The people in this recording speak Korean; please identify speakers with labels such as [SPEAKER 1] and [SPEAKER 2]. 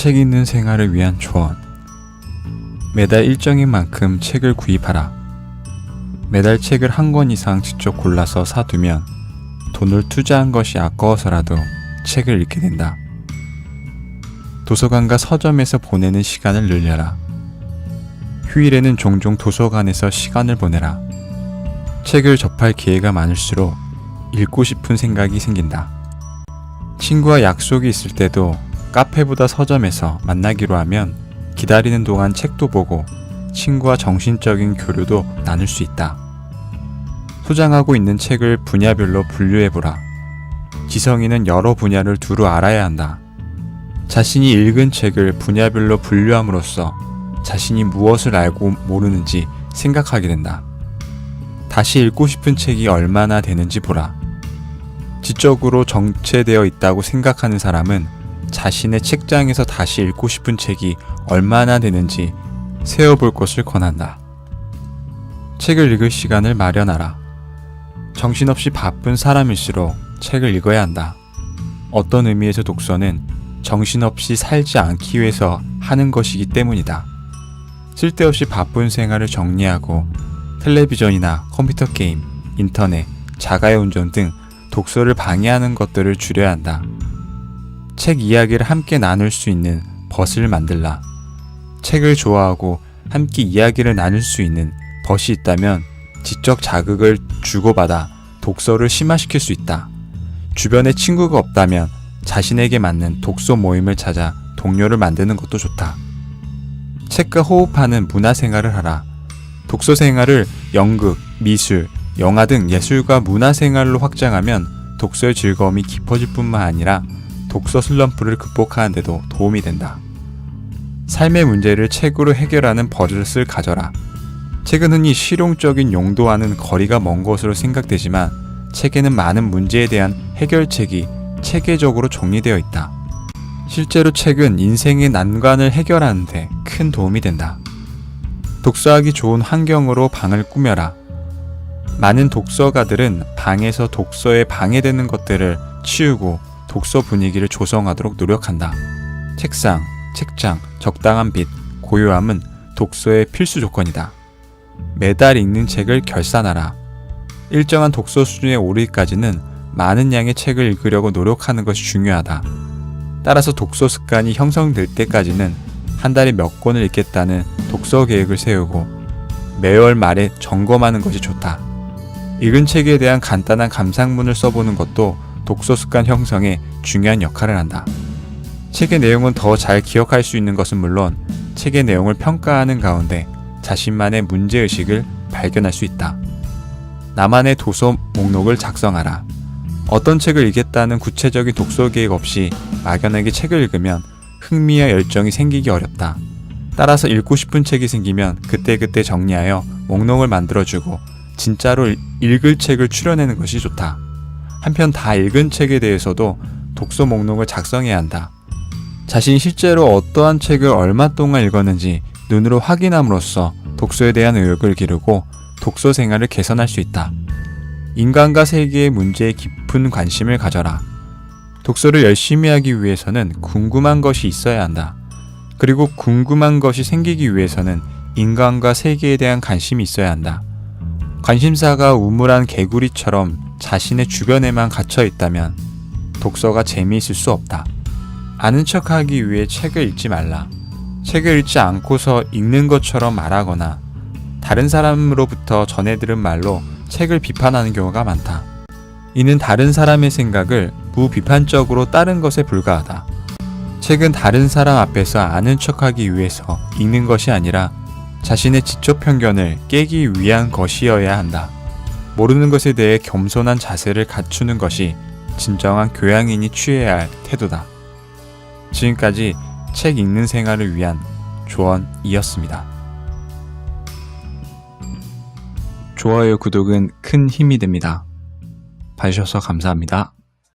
[SPEAKER 1] 책 읽는 생활을 위한 조언. 매달 일정인 만큼 책을 구입하라. 매달 책을 한 권 이상 직접 골라서 사두면 돈을 투자한 것이 아까워서라도 책을 읽게 된다. 도서관과 서점에서 보내는 시간을 늘려라. 휴일에는 종종 도서관에서 시간을 보내라. 책을 접할 기회가 많을수록 읽고 싶은 생각이 생긴다. 친구와 약속이 있을 때도 카페보다 서점에서 만나기로 하면 기다리는 동안 책도 보고 친구와 정신적인 교류도 나눌 수 있다. 소장하고 있는 책을 분야별로 분류해보라. 지성인은 여러 분야를 두루 알아야 한다. 자신이 읽은 책을 분야별로 분류함으로써 자신이 무엇을 알고 모르는지 생각하게 된다. 다시 읽고 싶은 책이 얼마나 되는지 보라. 지적으로 정체되어 있다고 생각하는 사람은 자신의 책장에서 다시 읽고 싶은 책이 얼마나 되는지 세어볼 것을 권한다. 책을 읽을 시간을 마련하라. 정신없이 바쁜 사람일수록 책을 읽어야 한다. 어떤 의미에서 독서는 정신없이 살지 않기 위해서 하는 것이기 때문이다. 쓸데없이 바쁜 생활을 정리하고 텔레비전이나 컴퓨터 게임, 인터넷, 자가용운전 등 독서를 방해하는 것들을 줄여야 한다. 책 이야기를 함께 나눌 수 있는 벗을 만들라. 책을 좋아하고 함께 이야기를 나눌 수 있는 벗이 있다면 지적 자극을 주고받아 독서를 심화시킬 수 있다. 주변에 친구가 없다면 자신에게 맞는 독서 모임을 찾아 동료를 만드는 것도 좋다. 책과 호흡하는 문화생활을 하라. 독서 생활을 연극, 미술, 영화 등 예술과 문화생활로 확장하면 독서의 즐거움이 깊어질 뿐만 아니라 독서 슬럼프를 극복하는 데도 도움이 된다. 삶의 문제를 책으로 해결하는 버릇을 가져라. 책은 흔히 실용적인 용도와는 거리가 먼 것으로 생각되지만 책에는 많은 문제에 대한 해결책이 체계적으로 정리되어 있다. 실제로 책은 인생의 난관을 해결하는 데 큰 도움이 된다. 독서하기 좋은 환경으로 방을 꾸며라. 많은 독서가들은 방에서 독서에 방해되는 것들을 치우고 독서 분위기를 조성하도록 노력한다. 책상, 책장, 적당한 빛, 고요함은 독서의 필수 조건이다. 매달 읽는 책을 결산하라. 일정한 독서 수준에 오르기까지는 많은 양의 책을 읽으려고 노력하는 것이 중요하다. 따라서 독서 습관이 형성될 때까지는 한 달에 몇 권을 읽겠다는 독서 계획을 세우고 매월 말에 점검하는 것이 좋다. 읽은 책에 대한 간단한 감상문을 써보는 것도 독서 습관 형성에 중요한 역할을 한다. 책의 내용은 더 잘 기억할 수 있는 것은 물론 책의 내용을 평가하는 가운데 자신만의 문제의식을 발견할 수 있다. 나만의 도서 목록을 작성하라. 어떤 책을 읽겠다는 구체적인 독서 계획 없이 막연하게 책을 읽으면 흥미와 열정이 생기기 어렵다. 따라서 읽고 싶은 책이 생기면 그때그때 정리하여 목록을 만들어주고 진짜로 읽을 책을 추려내는 것이 좋다. 한편 다 읽은 책에 대해서도 독서 목록을 작성해야 한다. 자신이 실제로 어떠한 책을 얼마 동안 읽었는지 눈으로 확인함으로써 독서에 대한 의욕을 기르고 독서 생활을 개선할 수 있다. 인간과 세계의 문제에 깊은 관심을 가져라. 독서를 열심히 하기 위해서는 궁금한 것이 있어야 한다. 그리고 궁금한 것이 생기기 위해서는 인간과 세계에 대한 관심이 있어야 한다. 관심사가 우물한 개구리처럼 자신의 주변에만 갇혀 있다면 독서가 재미있을 수 없다. 아는 척하기 위해 책을 읽지 말라. 책을 읽지 않고서 읽는 것처럼 말하거나 다른 사람으로부터 전해 들은 말로 책을 비판하는 경우가 많다. 이는 다른 사람의 생각을 무비판적으로 따른 것에 불과하다. 책은 다른 사람 앞에서 아는 척하기 위해서 읽는 것이 아니라 자신의 지적 편견을 깨기 위한 것이어야 한다. 모르는 것에 대해 겸손한 자세를 갖추는 것이 진정한 교양인이 취해야 할 태도다. 지금까지 책 읽는 생활을 위한 조언이었습니다. 좋아요, 구독은 큰 힘이 됩니다. 봐주셔서 감사합니다.